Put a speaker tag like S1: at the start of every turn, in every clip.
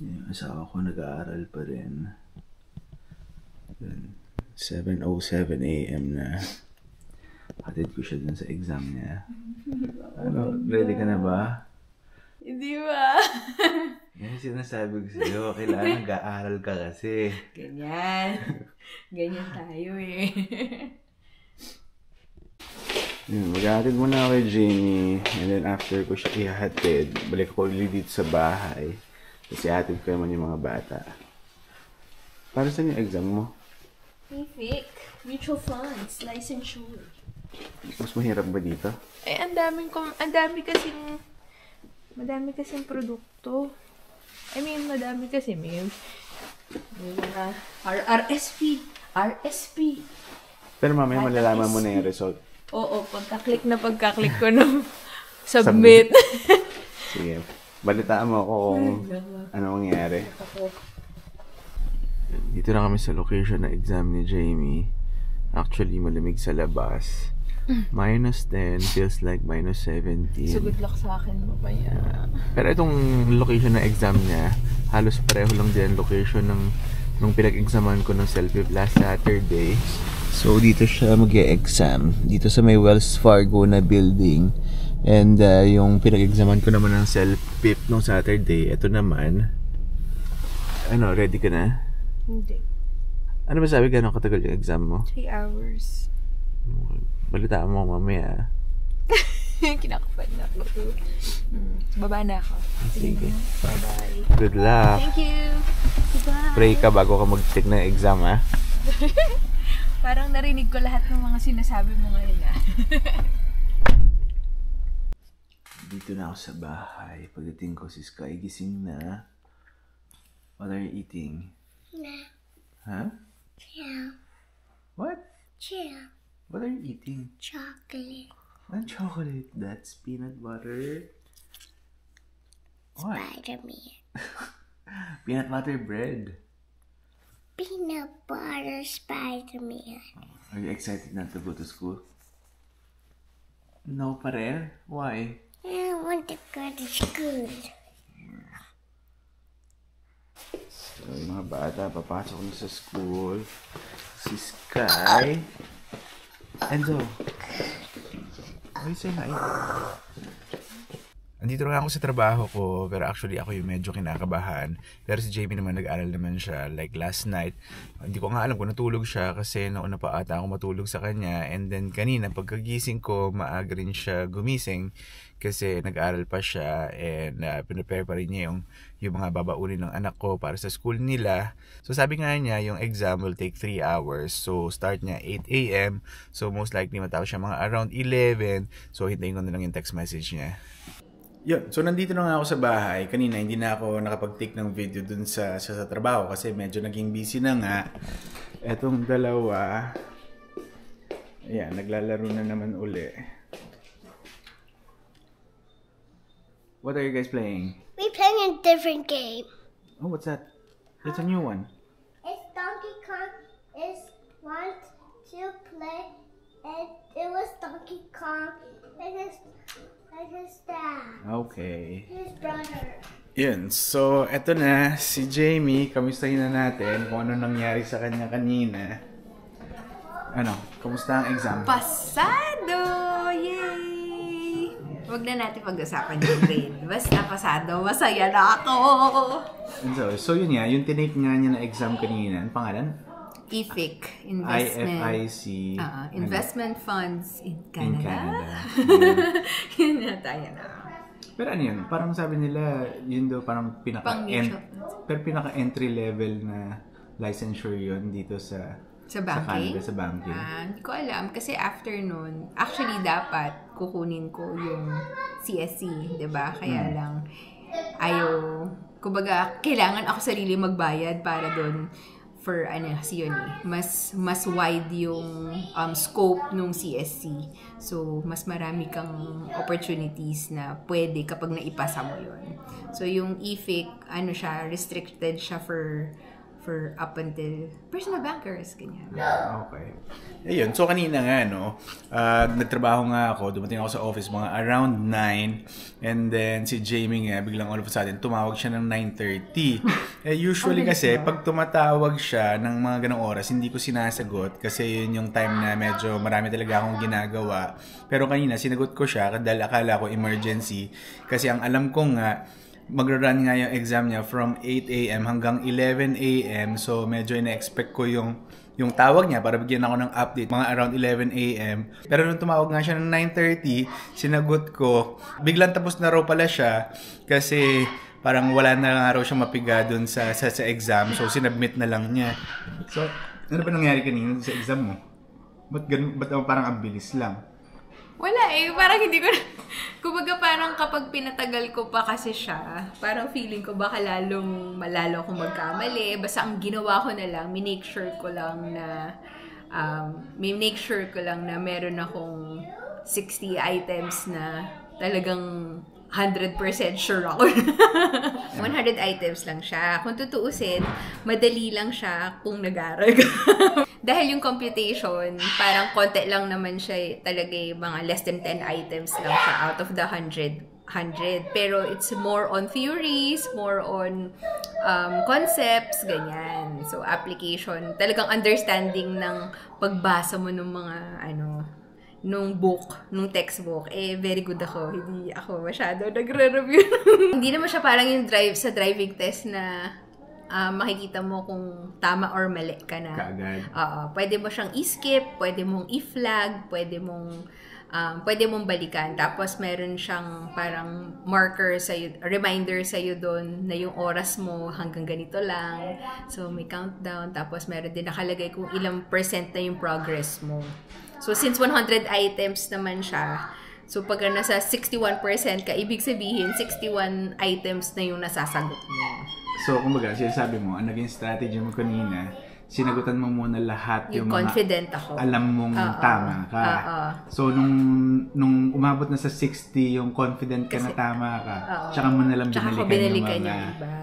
S1: Yung asawa ko nag-aaral pa rin. 7:07 a.m. na. Hatid ko siya dun sa exam niya. Ano, ready ka na ba?
S2: Hindi ba?
S1: Yan sinasabi ko sa'yo. Kailangan nag-aaral ka kasi.
S2: Ganyan. Ganyan tayo eh.
S1: Mag-ahatid muna ako kay Jamie. And then after ko siya ihatid, balik ako ulit dito sa bahay. Kasi ihatid ko naman yung mga bata. Para saan yung exam mo?
S2: EFIC. Mutual Funds. Licensure.
S1: Mas mahirap ba dito?
S2: Eh, madami kasing produkto. I mean, madami kasi may mga RSP.
S1: Pero mamaya malalaman mo na yung result.
S2: Oo, pagka-click ko ng submit.
S1: Sige. Balitaan mo ako kung ano mangyayari. Dito na kami sa location na exam ni Jamie. Actually, malamig sa labas. -10 feels like -17.
S2: So good luck sa akin mamaya.
S1: Pero itong location na exam niya, halos pareho lang din location nung pinag-examan ko ng selfie last Saturday. So dito siya mag-e-exam. Dito sa may Wells Fargo na building. And yung pinag-examan ko naman ng self-pip nung Saturday, ito naman. Ano, ready ka na?
S2: Hindi.
S1: Ano ba sabi, gano'ng katagal yung exam mo?
S2: 3 hours.
S1: Balitaan mo mamaya.
S2: Kinakapan na ako. Baba na ako.
S1: Sige.
S2: Bye-bye.
S1: Good luck.
S2: Thank you. Goodbye.
S1: Pray ka bago ka mag-take ng exam, ha?
S2: Parang narinig ko lahat ng mga sinasabi mo ngayon, ha?
S1: Dito na ako sa bahay. Pagdating ko si Sky, gising na. What are you eating?
S3: Nah.
S1: Huh?
S3: Chill.
S1: What?
S3: Chill.
S1: What are you eating?
S3: Chocolate.
S1: Not chocolate. That's peanut butter. What?
S3: Spider-Man.
S1: Peanut butter bread.
S3: Peanut butter Spider-Man.
S1: Are you excited not to go to school? No pa rin? Why?
S3: I don't want to go to school.
S1: So, yung mga bata, papasok na sa school. Si Sky. Enzo. Ay, say hi. Andito na ako sa trabaho ko, pero actually ako yung medyo kinakabahan. Pero si Jamie naman nag-aral naman siya, like last night. Hindi ko nga alam kung natulog siya kasi nauna pa ata ako matulog sa kanya. And then kanina, pagkagising ko, maaga rin siya gumising kasi nag-aral pa siya and pinprepare pa rin niya yung mga babaunin ng anak ko para sa school nila. So sabi nga niya, yung exam will take 3 hours. So start niya 8 a.m. So most likely matapos siya mga around 11. So hintayin ko na lang yung text message niya. Yun, so nandito na nga ako sa bahay. Kanina hindi na ako nakapag-take ng video dun sa trabaho kasi medyo naging busy na nga. Etong dalawa, ayan, naglalaro na naman uli. What are you guys playing?
S3: We're playing a different game.
S1: Oh, what's that? It's a new one.
S3: It's Donkey Kong is want to play, and it was Donkey Kong and his dad.
S1: Okay.
S3: His brother.
S1: Yun, so eto na, si Jamie, kamustahin na natin kung ano nangyari sa kanya kanina. Ano, kamusta ang exam?
S2: Pasado! Yay! Huwag na natin pag-usapan yung grade. Basta pasado, masaya na ako!
S1: So yun nga, yung tinake nga niya na exam kanina, ang pangalan?
S2: EFIC, Investment.
S1: IFIC.
S2: Investment Funds in Canada. Yun na tayo na.
S1: Pero ano yun, parang sabi nila, yun daw parang pinaka-entry level na licensure yun dito sa
S2: banking?
S1: Canada, sa banking.
S2: Hindi ko alam. Kasi after nun, actually dapat kukunin ko yung CSC, diba? Kaya lang, kumbaga, kailangan ako sarili magbayad para dun for kasi yun eh. Mas wide yung scope nung CSC. So, mas marami kang opportunities na pwede kapag naipasa mo yun. So, yung EFIC, restricted siya for up until personal bankers, ganyan.
S1: Okay. Ayun, so kanina nga, no, nagtrabaho nga ako, dumating ako sa office mga around 9, and then si Jamie nga, biglang all of a sudden, tumawag siya ng 9:30. Usually kasi, pag tumatawag siya ng mga ganong oras, hindi ko sinasagot kasi yun yung time na medyo marami talaga akong ginagawa. Pero kanina, sinagot ko siya dahil akala ko emergency, kasi ang alam ko nga, magra-run nga yung exam niya from 8 a.m. hanggang 11 a.m. So, medyo ina-expect ko yung tawag niya para bigyan ako ng update mga around 11 a.m. Pero nung tumawag nga siya ng 9:30, sinagot ko. Biglang tapos na raw pala siya kasi parang wala na nga raw siyang mapiga dun sa exam. So, sinubmit na lang niya. So, ano ba nangyari kanina sa exam mo? Ba't parang ang bilis lang?
S2: Wala eh, parang hindi ko na, kumbaga parang kapag pinatagal ko pa kasi siya, parang feeling ko baka malalo akong magkamali. Basta ang ginawa ko na lang, minake sure ko lang na meron akong 60 items na talagang 100% sure ako. 100 items lang siya. Kung tutuusin, madali lang siya kung nag-aaral ka. Dahil yung computation, parang konti lang naman siya talaga mga less than 10 items lang siya out of the 100. Pero it's more on theories, more on concepts, ganyan. So, application, talagang understanding ng pagbasa mo ng mga, nung textbook, very good ako. Hindi ako masyado nagre-review. Hindi naman siya parang yung sa driving test na makikita mo kung tama or mali ka na.
S1: Kaagad.
S2: Pwede mo siyang i-skip, pwede mong i-flag, pwede mong balikan. Tapos meron siyang parang marker sa'yo, reminder sa'yo doon na yung oras mo hanggang ganito lang. So may countdown. Tapos meron din nakalagay kung ilang % na yung progress mo. So since 100 items naman siya, so pag nasa 61% ka, ibig sabihin 61 items na yung nasasagot mo.
S1: So, kumbaga, sinasabi mo, ang naging strategy mo kanina, sinagutan mo muna lahat yung
S2: confident
S1: mga
S2: ako.
S1: Alam mong tama ka. So, nung umabot na sa 60, yung confident ka na tama ka, tsaka mo nalang binalikan yung mga...
S2: Iba.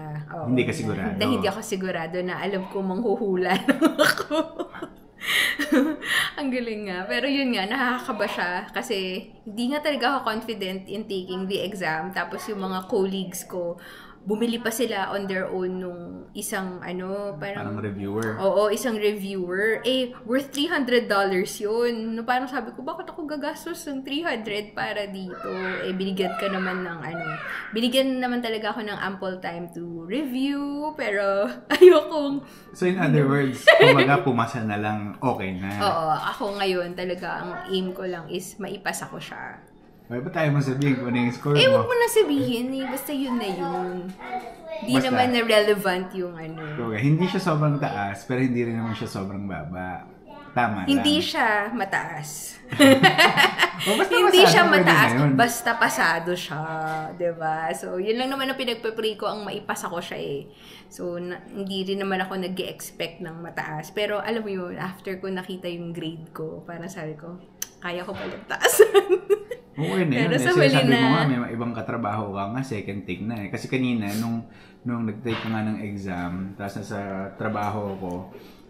S1: Hindi ka sigurado.
S2: Dahil hindi ako sigurado na alam ko manghuhula lang ako. Ang galing nga. Pero yun nga, nakakaba siya kasi hindi nga talaga ako confident in taking the exam. Tapos yung mga colleagues ko, bumili pa sila on their own nung isang parang
S1: reviewer.
S2: Oo, isang reviewer. Worth $300 yun. No, parang sabi ko, bakit ako gagastos ng 300 para dito? Binigyan ka naman ng binigyan naman talaga ako ng ample time to review, pero ayokong...
S1: So in other words, kumbaga pumasa na lang, okay na.
S2: Oo, ako ngayon talaga, ang aim ko lang is maipasa ko siya.
S1: Ay, ba't tayo masabihin kung ano yung score mo?
S2: Huwag mo na sabihin basta yun na yun. Hindi naman na relevant yung
S1: Okay, hindi siya sobrang taas, pero hindi rin naman siya sobrang baba. Tama
S2: hindi
S1: lang.
S2: siya mataas.
S1: Hindi
S2: siya mataas, basta pasado siya. Diba? So, yun lang naman ang pinagpapray ko, ang maipasa ko siya So, hindi rin naman ako nag-expect ng mataas. Pero, alam mo yun, after ko nakita yung grade ko, parang sabi ko, kaya ko palang taasan.
S1: Okay na yun. Sabi mo nga, may ibang katrabaho ka nga, second take na Kasi kanina, nung nag-take ko nga ng exam, tapos nasa trabaho ko,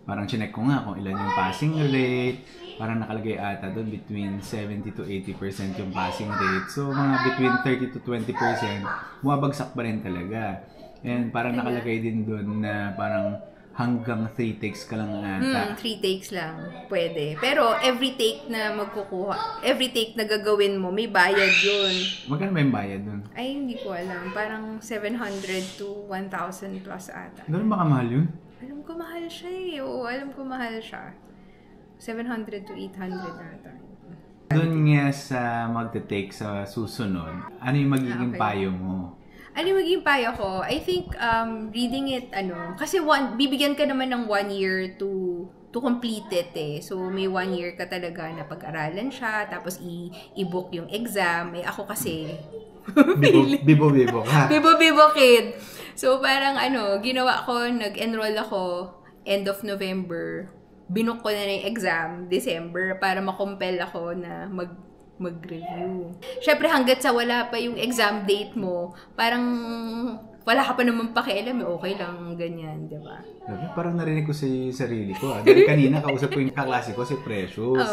S1: parang chinek ko nga kung ilan yung passing rate. Parang nakalagay ata doon between 70 to 80% yung passing rate. So, mga between 30 to 20%, bumabagsak pa rin talaga. And parang nakalagay din doon na parang hanggang 3 takes ka lang ata.
S2: 3 takes lang. Pwede. Pero every take na every take na gagawin mo, may bayad yun.
S1: Magkano ba yung bayad dun?
S2: Ay, hindi ko alam. Parang 700 to 1,000 plus ata.
S1: Ganun ba kamahal yun?
S2: Alam ko mahal siya Oo, alam ko mahal siya. 700 to 800 ata.
S1: Doon nga sa magte-take sa susunod, ano yung magiging payo mo?
S2: Ano yung magiging payo ko? I think reading it, kasi bibigyan ka naman ng 1 year to complete it So, may 1 year ka talaga na pag-aralan siya, tapos i-book yung exam. Ako kasi...
S1: Bibo-bibo ka.
S2: Bibo-bibo kid. So, parang ginawa ko, nag-enroll ako end of November. Binook ko na yung exam, December, para makompel ako na mag-review. Syempre, hanggat sa wala pa yung exam date mo, parang wala ka pa naman pakialam, okay lang, ganyan, di ba?
S1: Parang narinig ko sa sarili ko. Dahil kanina kausap ko yung kaklase ko, si Precious.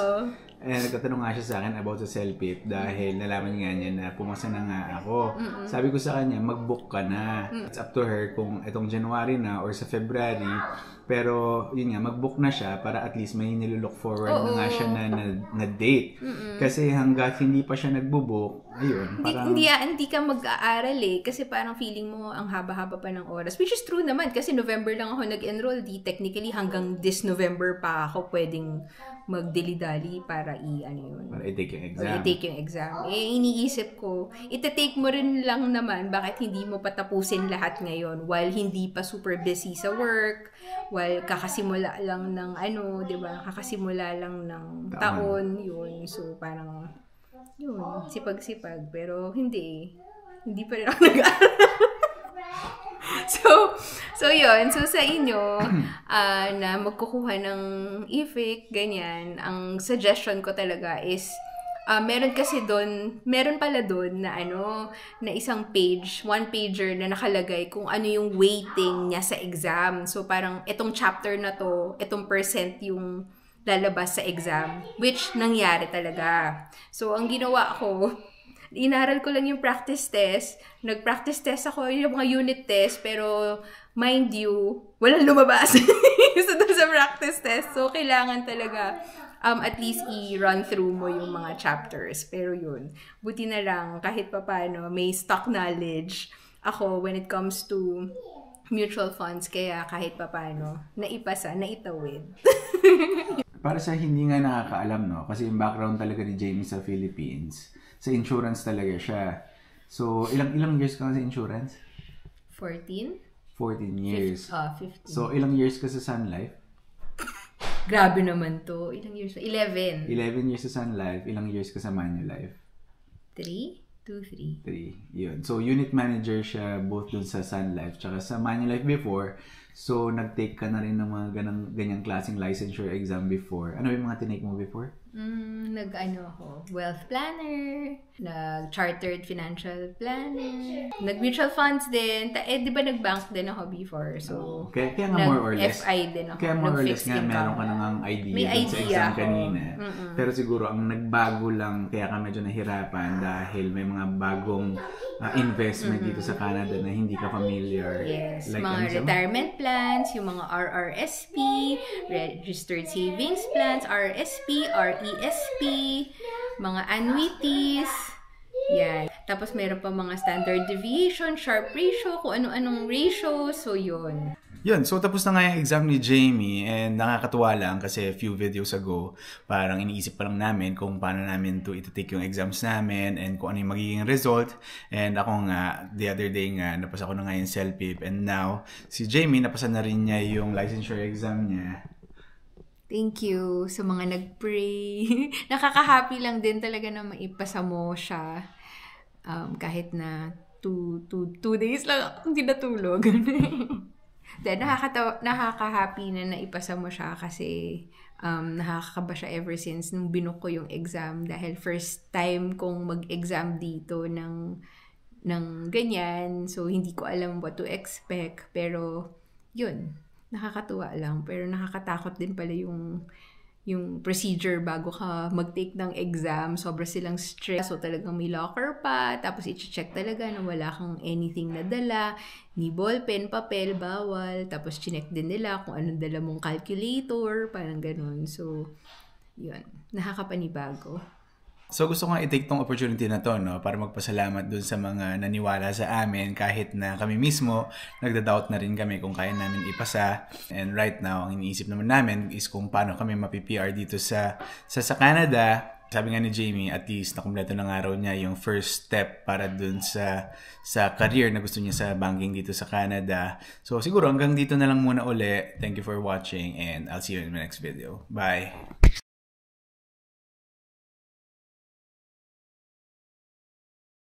S1: Nagtatanong nga siya sa akin about sa self-pip dahil nalaman nga niya na pumasa na nga ako. Sabi ko sa kanya, mag-book ka na. It's up to her kung itong January na or sa February. Pero yun nga, mag-book na siya para at least may nilulook forward na nga siya na date. Kasi hanggat hindi pa siya nagbo-book, ayun, parang...
S2: Hindi ka mag-aaral kasi parang feeling mo ang haba-haba pa ng oras. Which is true naman kasi November lang ako nag-enroll. Technically hanggang this November pa ako pwedeng mag-dili-dali para
S1: para i-take yung exam.
S2: I-take yung exam. Iniisip ko, ita-take mo rin lang naman bakit hindi mo patapusin lahat ngayon while hindi pa super busy sa work, while kakasimula lang ng di ba? Kakasimula lang ng taon, yun. So, parang, yun, sipag-sipag. Pero, hindi pa rin ako nag-aaral. So yun. So, sa inyo, na magkukuha ng IFIC, ganyan, ang suggestion ko talaga is, meron pala doon na na isang page, one-pager na nakalagay kung ano yung weighting niya sa exam. So, parang itong chapter na to, itong percent yung lalabas sa exam, which nangyari talaga. So, ang ginawa ko, inaral ko lang yung practice test. Nag-practice test ako yung mga unit test, pero mind you, walang lumabas sa practice test. So, kailangan talaga at least i-run through mo yung mga chapters. Pero yun, buti na lang kahit papaano may stock knowledge ako when it comes to mutual funds. Kaya kahit papaano, naitawid.
S1: Para sa hindi nga nakakaalam, no? Kasi yung background talaga ni Jamie sa Philippines, sa insurance talaga siya. So, ilang years ka sa insurance?
S2: 14
S1: years.
S2: 15.
S1: So, ilang years ka sa Sun Life?
S2: Grabe naman to. Ilang years? 11.
S1: 11 years sa Sun Life. Ilang years ka sa Manulife?
S2: 3. 3.
S1: Yun. So, unit manager siya both dun sa Sun Life tsaka sa Manulife before. So, nag-take ka na rin ng mga ganyang klaseng licensure exam before. Ano yung mga tinake mo before?
S2: Ako, wealth planner, nag-chartered financial planner, nag-mutual funds din. Di ba nag-bank din ako before? So,
S1: kaya nga more or less.
S2: FI din ako.
S1: Kaya more or less nga meron ka nang idea sa exam kanina. Pero siguro, ang nagbago lang, kaya ka medyo nahirapan dahil may mga bagong investment dito sa Canada na hindi ka familiar.
S2: Yes, like mga retirement plans, yung mga RRSP, registered savings plans, RRSP, RESP, mga annuities, yan. Tapos meron pa mga standard deviation, Sharpe ratio, kung ano-anong ratio, so yun.
S1: So tapos na nga yung exam ni Jamie and nakakatuwa lang kasi a few videos ago, parang iniisip pa lang namin kung paano namin to iti-take yung exams namin and kung ano yung magiging result. And ako nga, the other day nga, napasa ko na nga yung self-pip and now, si Jamie, napasa na rin niya yung licensure exam niya.
S2: Thank you sa mga nag-pray. Nakaka-happy lang din talaga na maipasa mo siya. Kahit na 2 days lang akong hindi natulog. Then, nakaka-happy na naipasa mo siya kasi nakakaba siya ever since nung binook ko yung exam dahil first time kong mag-exam dito ng ganyan. So, hindi ko alam what to expect. Pero, yun. Nakakatuwa lang. Pero nakakatakot din pala yung procedure bago ka mag-take ng exam. Sobra silang strict. So, talagang may locker pa. Tapos, i-check talaga na wala kang anything na dala. Ni ballpen, papel, bawal. Tapos, chinek din nila kung anong dala mong calculator. Parang ganun. So, yun. Nakakapanibago.
S1: So gusto ko nga i-take tong opportunity na to, no, para magpasalamat dun sa mga naniwala sa amin kahit na kami mismo nagda-doubt na rin kami kung kaya namin ipasa. And right now, ang iniisip naman namin is kung paano kami ma-PR dito sa Canada. Sabi nga ni Jamie, at least nakumpleto ng araw niya yung first step para dun sa career na gusto niya sa banking dito sa Canada. So siguro hanggang dito na lang muna uli. Thank you for watching and I'll see you in my next video. Bye!